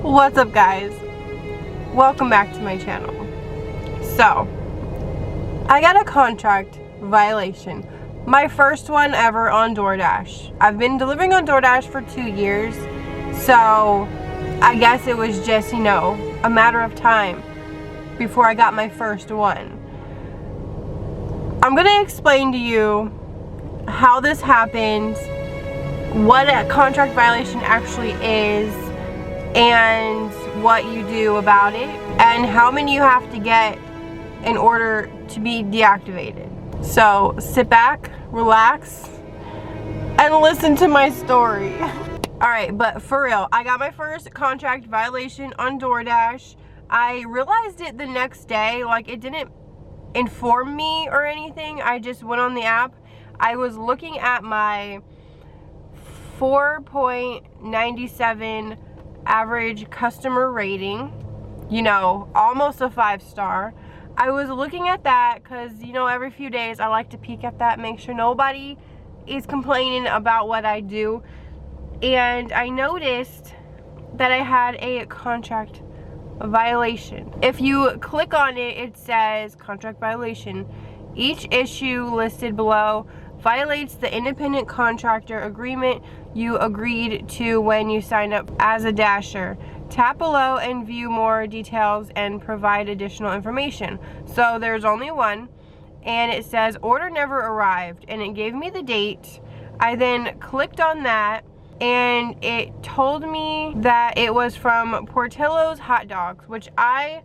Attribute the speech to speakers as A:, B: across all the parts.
A: What's up, guys? Welcome back to my channel. So, I got a contract violation. My first one ever on DoorDash. I've been delivering on DoorDash for 2 years, so I guess it was just, a matter of time before I got my first one. I'm gonna explain to you how this happened, what a contract violation actually is, and what you do about it, and how many you have to get in order to be deactivated. So sit back, relax, and listen to my story. Alright, but for real, I got my first contract violation on DoorDash. I realized it the next day, like it didn't inform me or anything. I just went on the app. I was looking at my 4.97 average customer rating, almost a 5-star. I was looking at that because, every few days I like to peek at that, make sure nobody is complaining about what I do. And I noticed that I had a contract violation. If you click on it, it says contract violation. Each issue listed below violates the independent contractor agreement you agreed to when you signed up as a dasher. Tap below and view more details and provide additional information. So there's only one, and it says order never arrived, and it gave me the date. I then clicked on that, and it told me that it was from Portillo's Hot Dogs, which I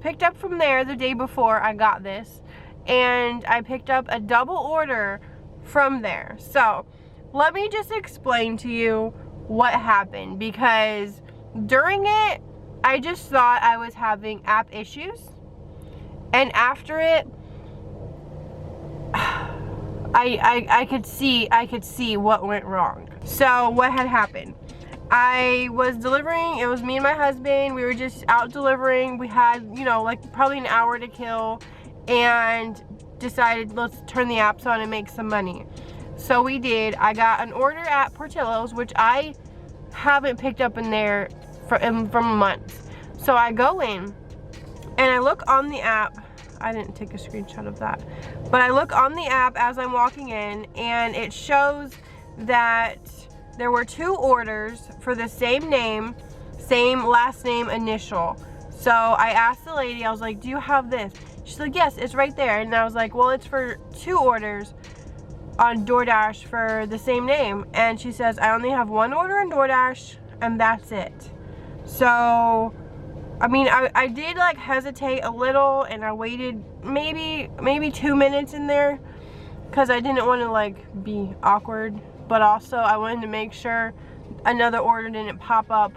A: picked up from there the day before I got this, and I picked up a double order from there. So let me just explain to you what happened, because during it I just thought I was having app issues, and after it I could see what went wrong. So what had happened, I was delivering, it was me and my husband, we were just out delivering. We had probably an hour to kill, and decided let's turn the apps on and make some money. So we did. I got an order at Portillo's, which I haven't picked up in there from months. So I go in and I look on the app. I didn't take a screenshot of that, but I look on the app as I'm walking in, and it shows that there were 2 orders for the same name, same last name initial. So I asked the lady, I was like, do you have this? She's like, yes, it's right there. And I was like, well, it's for 2 orders on DoorDash for the same name. And she says, I only have 1 order on DoorDash, and that's it. So I mean, I did hesitate a little, and I waited maybe 2 minutes in there because I didn't want to be awkward, but also I wanted to make sure another order didn't pop up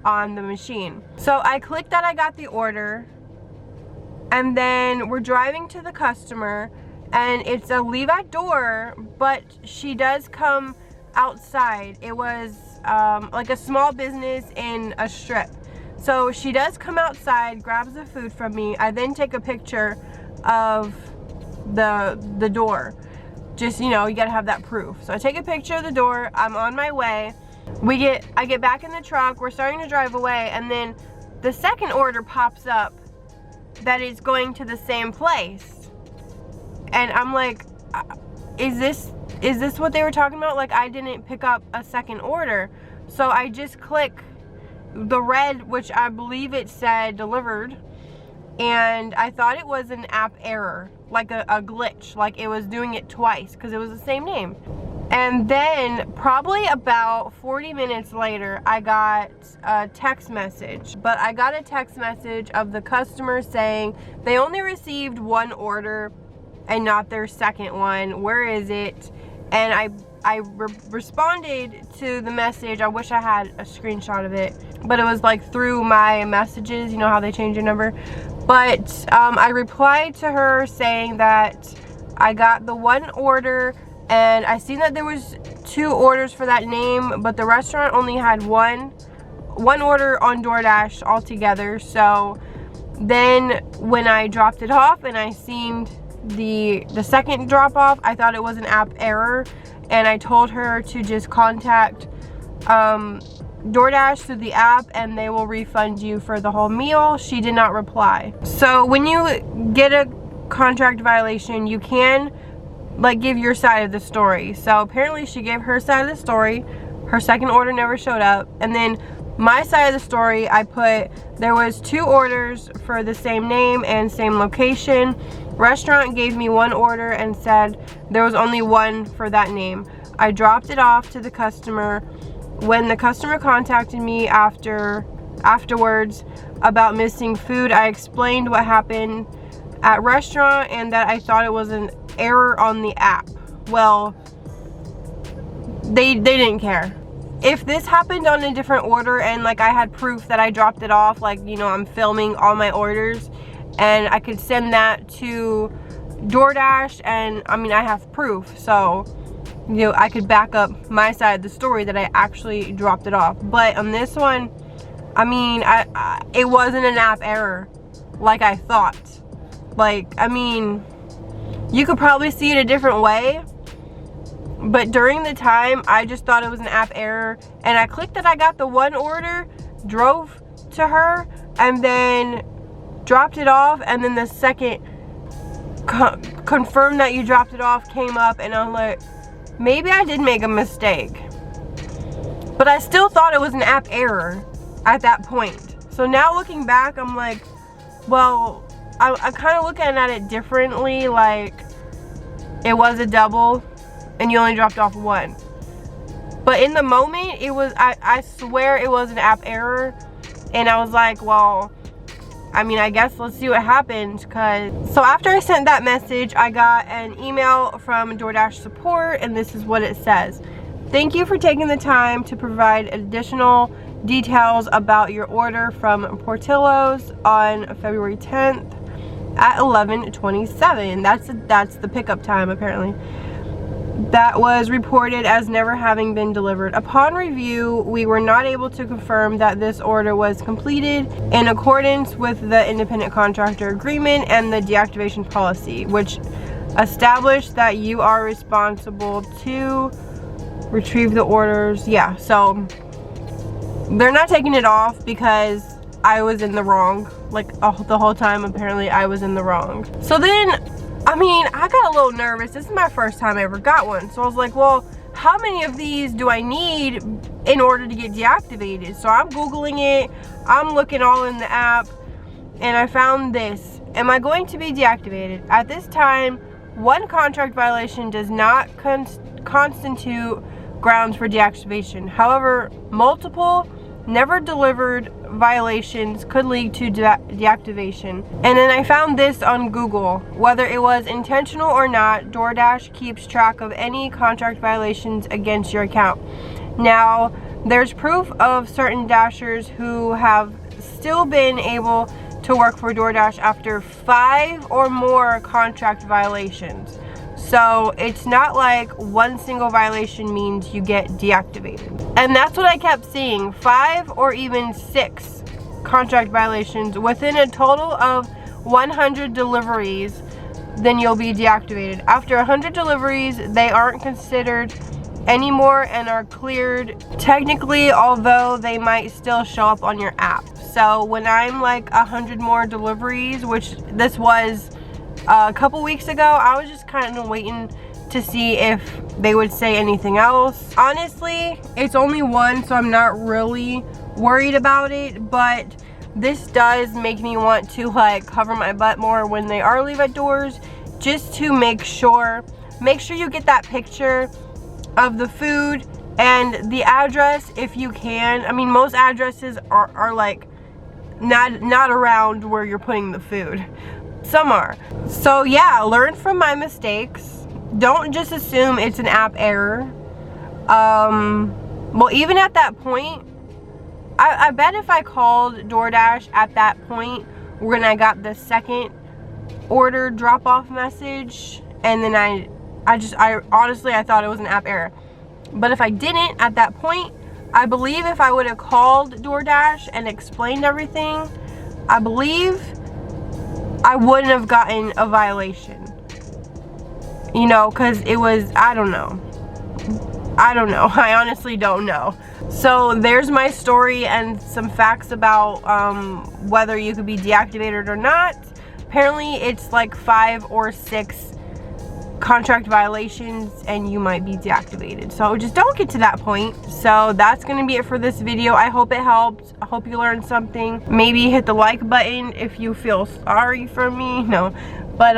A: on the machine. So I clicked that I got the order, and then we're driving to the customer, and it's a leave at door, but she does come outside. It was like a small business in a strip. So she does come outside, grabs the food from me. I then take a picture of the door. Just, you gotta have that proof. So I take a picture of the door, I'm on my way. I get back in the truck, we're starting to drive away, and then the second order pops up that is going to the same place. And I'm like, is this what they were talking about? I didn't pick up a second order. So I just click the red, which I believe it said delivered, and I thought it was an app error, like a glitch, like it was doing it twice because it was the same name. And then probably about 40 minutes later, I got a text message. But I got a text message of the customer saying they only received 1 order and not their second one. Where is it? And I responded to the message. I wish I had a screenshot of it, but it was through my messages, how they change your number. But I replied to her saying that I got the 1 order, and I seen that there was 2 orders for that name, but the restaurant only had one order on DoorDash altogether. So then when I dropped it off and I seen the second drop off, I thought it was an app error, and I told her to just contact DoorDash through the app and they will refund you for the whole meal. She did not reply. So when you get a contract violation, you can like give your side of the story. So apparently she gave her side of the story. Her second order never showed up. And then my side of the story, I put there was 2 orders for the same name and same location. Restaurant gave me 1 order and said there was only 1 for that name. I dropped it off to the customer. When the customer contacted me afterwards about missing food, I explained what happened at restaurant and that I thought it was an error on the app. Well, they didn't care. If this happened on a different order and like I had proof that I dropped it off, like, you know, I'm filming all my orders and I could send that to DoorDash, and I mean I have proof, so you know I could back up my side of the story that I actually dropped it off. But on this one, I mean it wasn't an app error like I thought. Like, I mean, you could probably see it a different way, but during the time I just thought it was an app error, and I clicked that I got the 1 order, drove to her, and then dropped it off, and then the second confirm that you dropped it off came up, and I'm like, maybe I did make a mistake. But I still thought it was an app error at that point. So now looking back, I'm like, well, I kind of looking at it differently, like it was a double and you only dropped off 1. But in the moment, it was, I swear it was an app error, and I was like, well, I mean, I guess let's see what happens. So after I sent that message, I got an email from DoorDash support, and this is what it says. Thank you for taking the time to provide additional details about your order from Portillo's on February 10th at 11:27. That's the pickup time apparently. That was reported as never having been delivered. Upon review, we were not able to confirm that this order was completed in accordance with the independent contractor agreement and the deactivation policy, which established that you are responsible to retrieve the orders. Yeah, so they're not taking it off because I was in the wrong. Like the whole time, apparently I was in the wrong. So then, I mean, I got a little nervous. This is my first time I ever got one. So I was like, well, how many of these do I need in order to get deactivated? So I'm Googling it. I'm looking all in the app. And I found this. Am I going to be deactivated? At this time, 1 contract violation does not constitute grounds for deactivation. However, multiple never delivered violations could lead to deactivation. And then I found this on Google. Whether it was intentional or not, DoorDash keeps track of any contract violations against your account. Now, there's proof of certain Dashers who have still been able to work for DoorDash after 5 or more contract violations. So it's not like 1 single violation means you get deactivated. And that's what I kept seeing, 5 or even 6 contract violations within a total of 100 deliveries, then you'll be deactivated. After 100 deliveries, they aren't considered anymore and are cleared technically, although they might still show up on your app. So when I'm like 100 more deliveries, which this was a couple weeks ago, I was just kind of waiting to see if they would say anything else. Honestly, it's only 1, so I'm not really worried about it, but this does make me want to like cover my butt more when they are leave at doors, just to make sure you get that picture of the food and the address if you can. I mean, most addresses are like not around where you're putting the food. Some are. So yeah, learn from my mistakes. Don't just assume it's an app error. Well, even at that point, I bet if I called DoorDash at that point when I got the second order drop-off message, and then I honestly thought it was an app error. But if I didn't at that point, I believe if I would have called DoorDash and explained everything, I believe I wouldn't have gotten a violation. You know, because it was, I don't know. I don't know. I honestly don't know. So there's my story and some facts about whether you could be deactivated or not. Apparently it's like 5 or 6 contract violations and you might be deactivated. So just don't get to that point. So that's gonna be it for this video. I hope it helped. I hope you learned something. Maybe hit the like button if you feel sorry for me. No, but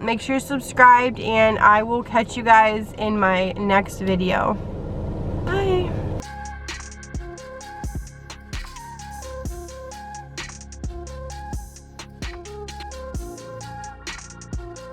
A: make sure you're subscribed, and I will catch you guys in my next video.